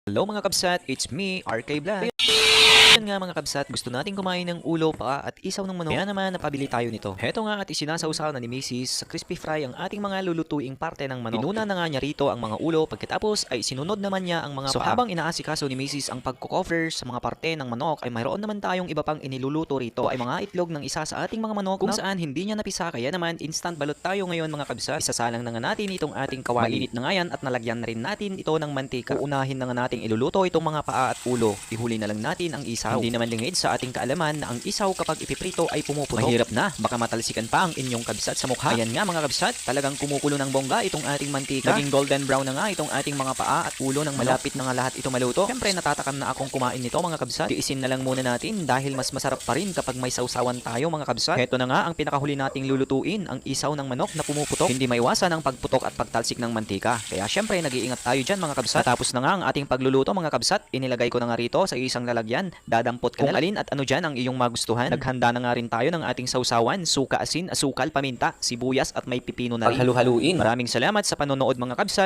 Hello mga kabsat, it's me, RK Vlog. Yan nga mga kabsat, gusto nating kumain ng ulo, paa at isaw ng manok. Kaya naman napabili tayo nito. Heto nga at isinasawsaw na ni Mrs. sa crispy fry ang ating mga lulutuing parte ng manok. Pinuna na nga niya rito ang mga ulo, pagkatapos ay sinunod naman niya ang mga paa. So habang inaasikaso ni Mrs. ang pagko-cover sa mga parte ng manok, ay mayroon naman tayong iba pang iniluluto rito ay mga itlog ng isa sa ating mga manok kung saan hindi niya napisa, kaya naman instant balot tayo ngayon mga kabsat. Isasalang na nga natin itong ating kawali. Mainit na nga yan at nalagyan na rin natin ito ng mantika. Uunahin na nga nating iluluto itong mga paa at ulo. Ihuli na lang natin ang isaw. Hindi naman lingid sa ating kaalaman na ang isaw kapag ipiprito ay pumuputok. Mahirap na, baka matalsikan pa ang inyong kabsat sa mukha. Ayan nga mga kabsat, talagang kumukulo ng bongga itong ating mantika. Naging golden brown na nga itong ating mga paa at ulo ng malapit na nga lahat ito maluto. Siyempre natatakam na akong kumain nito mga kabsat. Tiisin na lang muna natin dahil mas masarap pa rin kapag may sausawan tayo mga kabsat. Heto na nga ang pinakahuli nating lulutuin, ang isaw ng manok na pumuputok. Hindi maiwasan ang pagputok at pagtalsik ng mantika. Kaya siyempre nag-iingat tayo dyan mga kabsat. Tapos na nga ang ating pagluluto mga kabsat, inilagay ko na nga rito sa isang lalagyan. Dadampot ka kung alin at ano dyan ang iyong magustuhan. Naghanda na nga rin tayo ng ating sausawan, suka, asin, asukal, paminta, sibuyas at may pipino na rin. Paghalu-haluin. Maraming salamat sa panonood mga kabsat.